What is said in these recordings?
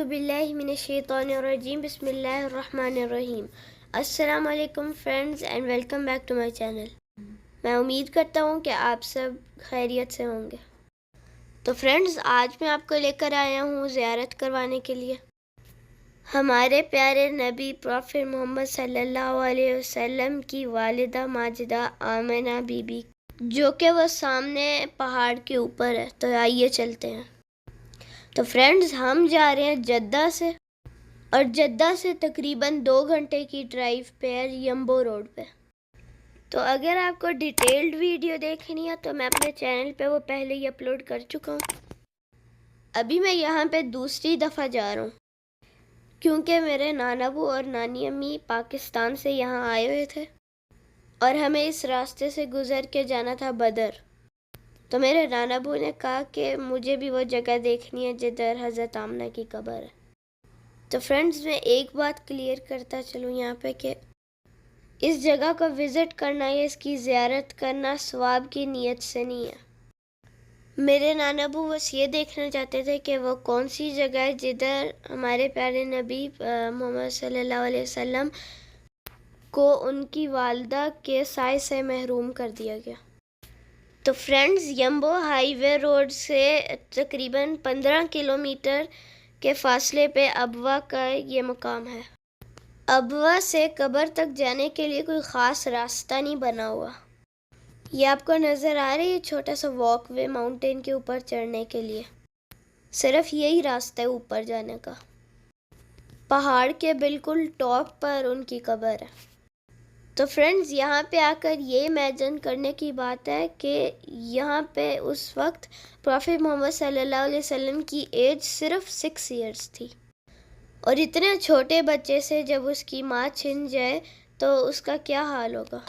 باللہ من الشیطان الرجیم بسم اللہ الرحمن الرحیم۔ السلام علیکم friends and welcome back to my channel. میں امید کرتا ہوں کہ آپ سب خیریت سے ہوں گے۔ تو فرینڈز، آج میں آپ کو لے کر آیا ہوں زیارت کروانے کے لیے ہمارے پیارے نبی پروفیٹ محمد صلی اللہ علیہ وسلم کی والدہ ماجدہ آمنہ بی بی، جو کہ وہ سامنے پہاڑ کے اوپر ہے۔ تو آئیے چلتے ہیں۔ تو فرینڈز، ہم جا رہے ہیں جدہ سے، اور جدہ سے تقریباً 2 گھنٹے کی ڈرائیو پہ ہے یمبو روڈ پہ۔ تو اگر آپ کو ڈیٹیلڈ ویڈیو دیکھنی ہے تو میں اپنے چینل پہ وہ پہلے ہی اپلوڈ کر چکا ہوں۔ ابھی میں یہاں پہ دوسری دفعہ جا رہا ہوں کیونکہ میرے نانا ابو اور نانی امی پاکستان سے یہاں آئے ہوئے تھے اور ہمیں اس راستے سے گزر کے جانا تھا بدر۔ تو میرے نانا ابو نے کہا کہ مجھے بھی وہ جگہ دیکھنی ہے جدھر حضرت آمنہ کی قبر ہے۔ تو فرینڈز، میں ایک بات کلیئر کرتا چلوں یہاں پہ کہ اس جگہ کو وزٹ کرنا یا اس کی زیارت کرنا ثواب کی نیت سے نہیں ہے۔ میرے نانا ابو بس یہ دیکھنا چاہتے تھے کہ وہ کون سی جگہ ہے جدھر ہمارے پیارے نبی محمد صلی اللہ علیہ وسلم کو ان کی والدہ کے سائے سے محروم کر دیا گیا۔ تو فرینڈز، یمبو ہائی وے روڈ سے تقریباً 15 کلومیٹر کے فاصلے پہ ابوا کا یہ مقام ہے۔ ابوا سے قبر تک جانے کے لیے کوئی خاص راستہ نہیں بنا ہوا۔ یہ آپ کو نظر آ رہی ہے چھوٹا سا واک وے ماؤنٹین کے اوپر چڑھنے کے لیے، صرف یہی راستہ ہے اوپر جانے کا۔ پہاڑ کے بالکل ٹاپ پر ان کی قبر ہے۔ تو فرینڈز، یہاں پہ آ کر یہ امیجن کرنے کی بات ہے کہ یہاں پہ اس وقت پروفیٹ محمد صلی اللہ علیہ وسلم کی ایج صرف 6 ایئرس تھی، اور اتنے چھوٹے بچے سے جب اس کی ماں چھن جائے تو اس کا کیا حال ہوگا۔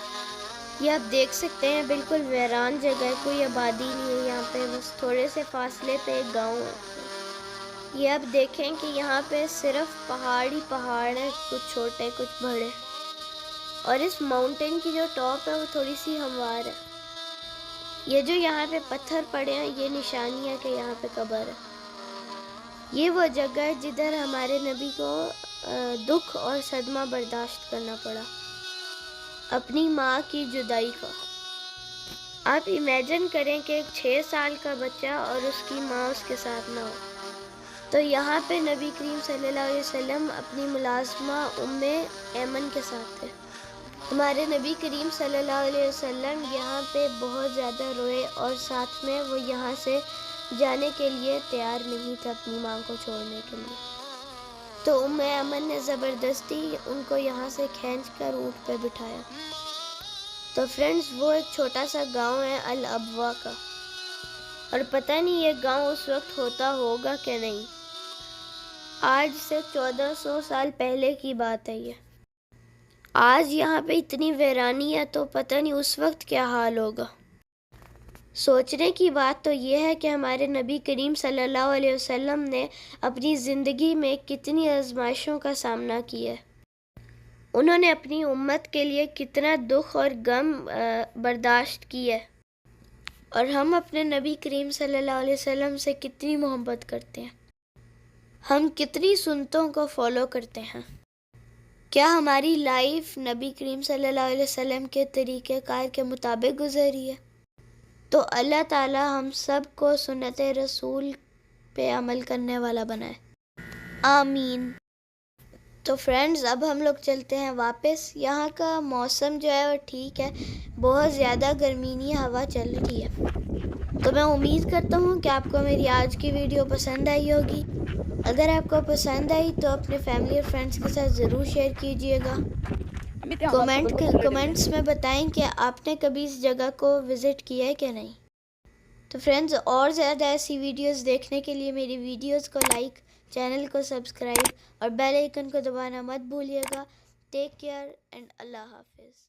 یہ آپ دیکھ سکتے ہیں بالکل ویران جگہ ہے، کوئی آبادی نہیں ہے یہاں پہ، بس تھوڑے سے فاصلے پہ ایک گاؤں ہے۔ یہ آپ دیکھیں کہ یہاں پہ صرف پہاڑ ہی پہاڑ ہیں، کچھ چھوٹے کچھ بڑے، اور اس ماؤنٹین کی جو ٹاپ ہے وہ تھوڑی سی ہموار ہے۔ یہ جو یہاں پہ پتھر پڑے ہیں یہ نشانی ہے کہ یہاں پہ قبر ہے۔ یہ وہ جگہ ہے جدھر ہمارے نبی کو دکھ اور صدمہ برداشت کرنا پڑا، اپنی ماں کی جدائی کا۔ آپ امیجن کریں کہ ایک 6 سال کا بچہ اور اس کی ماں اس کے ساتھ نہ ہو۔ تو یہاں پہ نبی کریم صلی اللہ علیہ وسلم اپنی ملازمہ ام ایمن کے ساتھ تھے۔ ہمارے نبی کریم صلی اللہ علیہ وسلم یہاں پہ بہت زیادہ روئے، اور ساتھ میں وہ یہاں سے جانے کے لیے تیار نہیں تھا اپنی ماں کو چھوڑنے کے لیے۔ تو ام ایمن نے زبردستی ان کو یہاں سے کھینچ کر اونٹ پہ بٹھایا۔ تو فرینڈز، وہ ایک چھوٹا سا گاؤں ہے الابوا کا، اور پتہ نہیں یہ گاؤں اس وقت ہوتا ہوگا کہ نہیں۔ آج سے 1400 سال پہلے کی بات ہے یہ۔ آج یہاں پہ اتنی ویرانی ہے تو پتہ نہیں اس وقت کیا حال ہوگا۔ سوچنے کی بات تو یہ ہے کہ ہمارے نبی کریم صلی اللہ علیہ وسلم نے اپنی زندگی میں کتنی آزمائشوں کا سامنا کیا ہے، انہوں نے اپنی امت کے لیے کتنا دکھ اور غم برداشت کیا ہے، اور ہم اپنے نبی کریم صلی اللہ علیہ وسلم سے کتنی محبت کرتے ہیں، ہم کتنی سنتوں کو فالو کرتے ہیں۔ کیا ہماری لائف نبی کریم صلی اللہ علیہ وسلم کے طریقہ کار کے مطابق گزری ہے؟ تو اللہ تعالی ہم سب کو سنت رسول پہ عمل کرنے والا بنائے، آمین۔ تو فرینڈز، اب ہم لوگ چلتے ہیں واپس۔ یہاں کا موسم جو ہے وہ ٹھیک ہے، بہت زیادہ گرمی نہیں، ہوا چل رہی ہے۔ تو میں امید کرتا ہوں کہ آپ کو میری آج کی ویڈیو پسند آئی ہوگی۔ اگر آپ کو پسند آئی تو اپنے فیملی اور فرینڈس کے ساتھ ضرور شیئر کیجیے گا۔ کمنٹس میں بتائیں کہ آپ نے کبھی اس جگہ کو وزٹ کیا ہے کہ نہیں۔ تو فرینڈز، اور زیادہ ایسی ویڈیوز دیکھنے کے لیے میری ویڈیوز کو لائک، چینل کو سبسکرائب اور بیل آئیکن کو دبانا مت بھولیے گا۔ ٹیک کیئر اینڈ اللہ حافظ۔